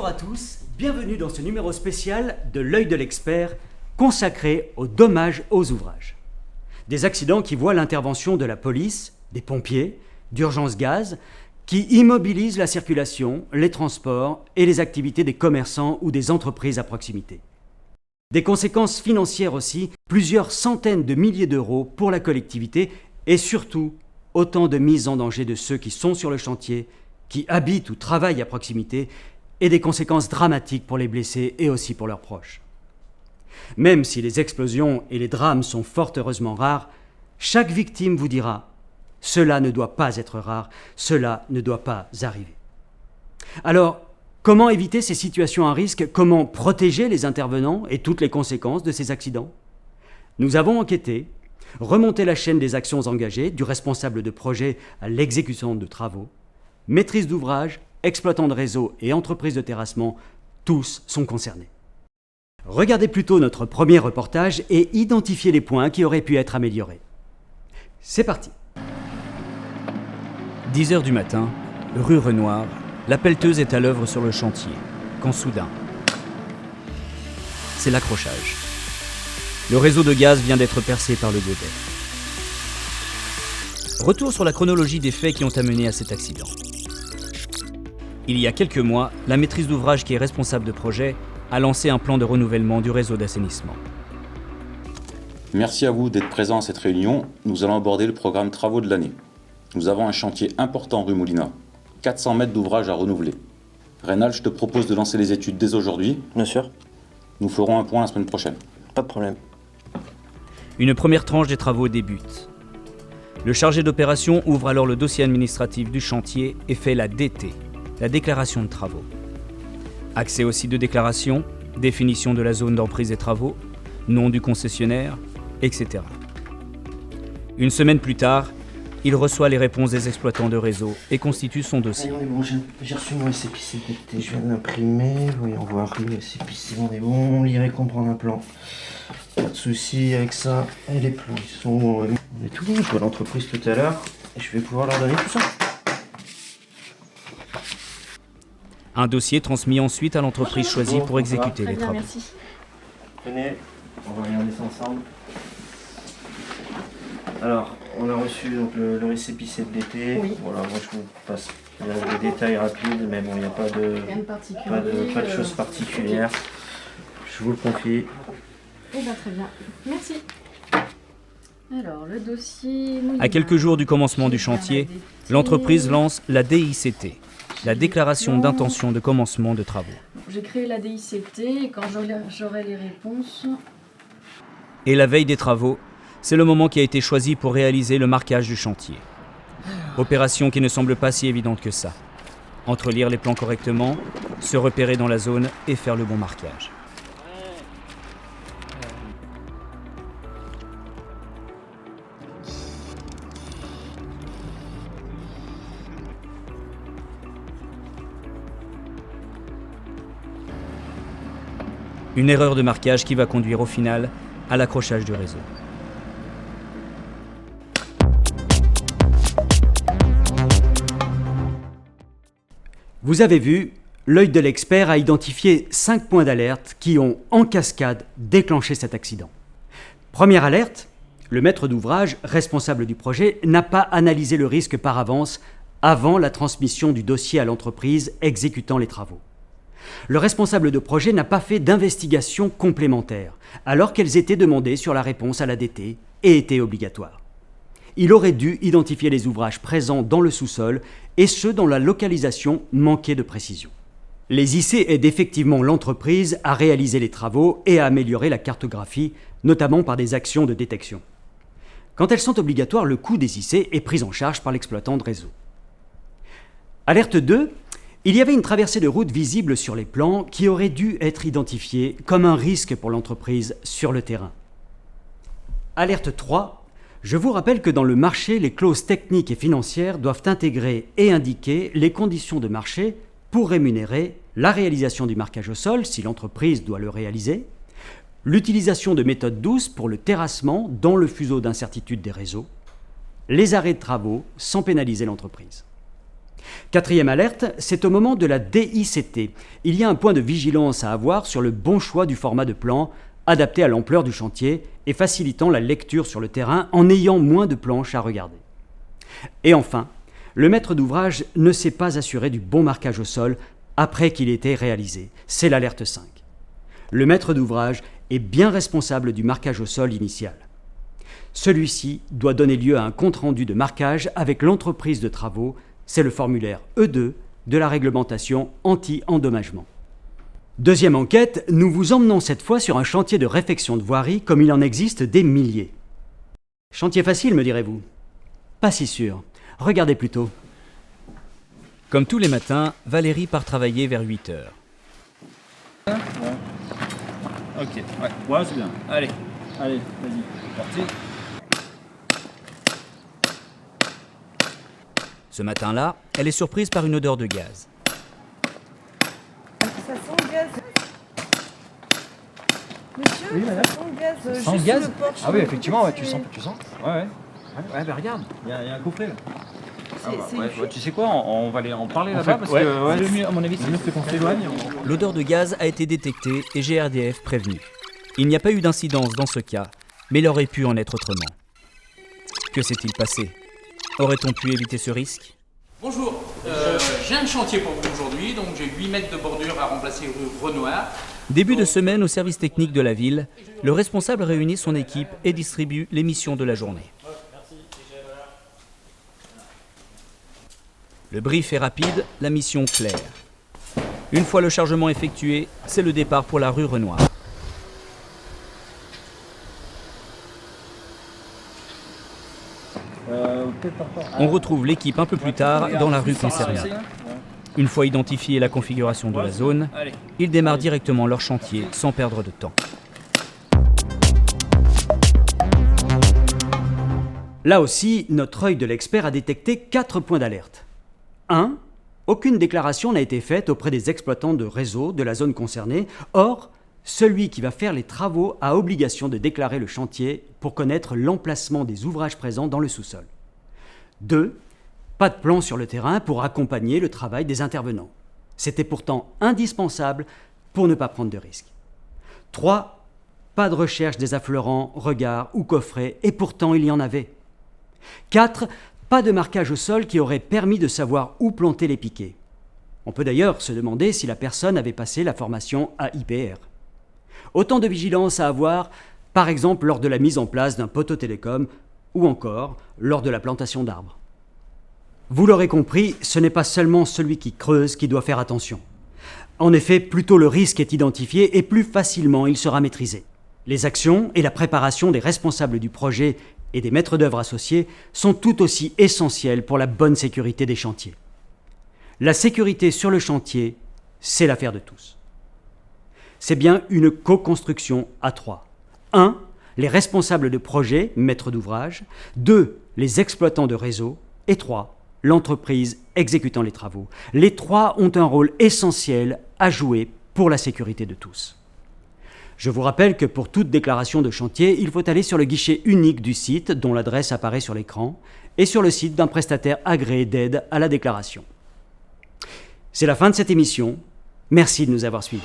Bonjour à tous, bienvenue dans ce numéro spécial de l'œil de l'expert consacré aux dommages aux ouvrages. Des accidents qui voient l'intervention de la police, des pompiers, d'urgence gaz, qui immobilisent la circulation, les transports et les activités des commerçants ou des entreprises à proximité. Des conséquences financières aussi, plusieurs centaines de milliers d'euros pour la collectivité et surtout autant de mises en danger de ceux qui sont sur le chantier, qui habitent ou travaillent à proximité et des conséquences dramatiques pour les blessés et aussi pour leurs proches. Même si les explosions et les drames sont fort heureusement rares, chaque victime vous dira « cela ne doit pas être rare, cela ne doit pas arriver ». Alors, comment éviter ces situations à risque? Comment protéger les intervenants et toutes les conséquences de ces accidents? Nous avons enquêté, remonté la chaîne des actions engagées, du responsable de projet à l'exécution de travaux, maîtrise d'ouvrage, exploitants de réseau et entreprises de terrassement, tous sont concernés. Regardez plutôt notre premier reportage et identifiez les points qui auraient pu être améliorés. C'est parti. 10h du matin, rue Renoir, la pelleteuse est à l'œuvre sur le chantier, quand soudain, c'est l'accrochage. Le réseau de gaz vient d'être percé par le godet. Retour sur la chronologie des faits qui ont amené à cet accident. Il y a quelques mois, la maîtrise d'ouvrage qui est responsable de projet a lancé un plan de renouvellement du réseau d'assainissement. Merci à vous d'être présents à cette réunion. Nous allons aborder le programme travaux de l'année. Nous avons un chantier important rue Moulina, 400 mètres d'ouvrage à renouveler. Rénal, je te propose de lancer les études dès aujourd'hui. Bien sûr. Nous ferons un point la semaine prochaine. Pas de problème. Une première tranche des travaux débute. Le chargé d'opération ouvre alors le dossier administratif du chantier et fait la DT, la déclaration de travaux. Accès au site de déclaration, définition de la zone d'emprise des travaux, nom du concessionnaire, etc. Une semaine plus tard, il reçoit les réponses des exploitants de réseau et constitue son dossier. Allez, on est bon, j'ai reçu mon récépissé d'été, je viens de l'imprimer. Voyons voir, le récépissé, on est bon, lire et comprendre un plan. Pas de soucis avec ça. Et les plans, ils sont... On est tout bon, je vois l'entreprise tout à l'heure et je vais pouvoir leur donner tout ça. Un dossier transmis ensuite à l'entreprise choisie pour exécuter les travaux. Merci. Venez, on va regarder ça ensemble. Alors, on a reçu donc, le récépissé de l'été. Oui. Voilà, moi je vous passe des détails rapides, mais bon, il n'y a pas de choses particulières. Je vous le confie. Eh bien, très bien. Merci. Alors, le dossier... À quelques jours du commencement du chantier, l'entreprise lance la DICT, la déclaration d'intention de commencement de travaux. J'ai créé la DICT et quand j'aurai les réponses... Et la veille des travaux, c'est le moment qui a été choisi pour réaliser le marquage du chantier. Opération qui ne semble pas si évidente que ça. Entre lire les plans correctement, se repérer dans la zone et faire le bon marquage. Une erreur de marquage qui va conduire au final à l'accrochage du réseau. Vous avez vu, l'œil de l'expert a identifié 5 points d'alerte qui ont, en cascade, déclenché cet accident. Première alerte, le maître d'ouvrage, responsable du projet, n'a pas analysé le risque par avance avant la transmission du dossier à l'entreprise exécutant les travaux. Le responsable de projet n'a pas fait d'investigation complémentaire, alors qu'elles étaient demandées sur la réponse à la DT et étaient obligatoires. Il aurait dû identifier les ouvrages présents dans le sous-sol et ceux dont la localisation manquait de précision. Les IC aident effectivement l'entreprise à réaliser les travaux et à améliorer la cartographie, notamment par des actions de détection. Quand elles sont obligatoires, le coût des IC est pris en charge par l'exploitant de réseau. Alerte 2. Il y avait une traversée de route visible sur les plans qui aurait dû être identifiée comme un risque pour l'entreprise sur le terrain. Alerte 3. Je vous rappelle que dans le marché, les clauses techniques et financières doivent intégrer et indiquer les conditions de marché pour rémunérer la réalisation du marquage au sol, si l'entreprise doit le réaliser, l'utilisation de méthodes douces pour le terrassement dans le fuseau d'incertitude des réseaux, les arrêts de travaux sans pénaliser l'entreprise. Quatrième alerte, c'est au moment de la DICT. Il y a un point de vigilance à avoir sur le bon choix du format de plan, adapté à l'ampleur du chantier et facilitant la lecture sur le terrain en ayant moins de planches à regarder. Et enfin, le maître d'ouvrage ne s'est pas assuré du bon marquage au sol après qu'il ait été réalisé. C'est l'alerte 5. Le maître d'ouvrage est bien responsable du marquage au sol initial. Celui-ci doit donner lieu à un compte-rendu de marquage avec l'entreprise de travaux. C'est le formulaire E2 de la réglementation anti-endommagement. Deuxième enquête, nous vous emmenons cette fois sur un chantier de réfection de voirie comme il en existe des milliers. Chantier facile, me direz-vous? Pas si sûr. Regardez plutôt. Comme tous les matins, Valérie part travailler vers 8 heures. Ok, ouais, c'est bien. Allez, vas-y, c'est parti. Ce matin-là, elle est surprise par une odeur de gaz. Ça sent le gaz. Monsieur, Oui, madame. ça sent le gaz. Sent juste le sous gaz le porche. Ah oui, effectivement, ouais, tu sens. Ouais. Ouais, bah regarde, il y a un coffret là. C'est Tu sais quoi, on va aller en parler là-bas parce ouais, que c'est le mieux, à mon avis, c'est mieux qu'on s'éloigne. L'odeur de gaz a été détectée et GRDF prévenu. Il n'y a pas eu d'incidence dans ce cas, mais il aurait pu en être autrement. Que s'est-il passé? Aurait-on pu éviter ce risque? Bonjour, j'ai un chantier pour vous aujourd'hui, donc j'ai 8 mètres de bordure à remplacer rue Renoir. Début de semaine au service technique de la ville, le responsable réunit son équipe et distribue les missions de la journée. Le brief est rapide, la mission claire. Une fois le chargement effectué, c'est le départ pour la rue Renoir. On retrouve l'équipe un peu plus tard dans la rue concernée. Une fois identifiée la configuration de la zone, ils démarrent directement leur chantier sans perdre de temps. Là aussi, notre œil de l'expert a détecté 4 points d'alerte. 1. Aucune déclaration n'a été faite auprès des exploitants de réseau de la zone concernée. Or, celui qui va faire les travaux a obligation de déclarer le chantier pour connaître l'emplacement des ouvrages présents dans le sous-sol. 2. Pas de plan sur le terrain pour accompagner le travail des intervenants. C'était pourtant indispensable pour ne pas prendre de risques. 3. Pas de recherche des affleurants, regards ou coffrets, et pourtant il y en avait. 4. Pas de marquage au sol qui aurait permis de savoir où planter les piquets. On peut d'ailleurs se demander si la personne avait passé la formation AIPR. Autant de vigilance à avoir, par exemple lors de la mise en place d'un poteau télécom ou encore lors de la plantation d'arbres. Vous l'aurez compris, ce n'est pas seulement celui qui creuse qui doit faire attention. En effet, plus tôt le risque est identifié et plus facilement il sera maîtrisé. Les actions et la préparation des responsables du projet et des maîtres d'œuvre associés sont tout aussi essentielles pour la bonne sécurité des chantiers. La sécurité sur le chantier, c'est l'affaire de tous. C'est bien une co-construction à 3. 1. Les responsables de projet, maîtres d'ouvrage. 2. Les exploitants de réseau. Et 3. L'entreprise exécutant les travaux. Les 3 ont un rôle essentiel à jouer pour la sécurité de tous. Je vous rappelle que pour toute déclaration de chantier, il faut aller sur le guichet unique du site, dont l'adresse apparaît sur l'écran, et sur le site d'un prestataire agréé d'aide à la déclaration. C'est la fin de cette émission. Merci de nous avoir suivis.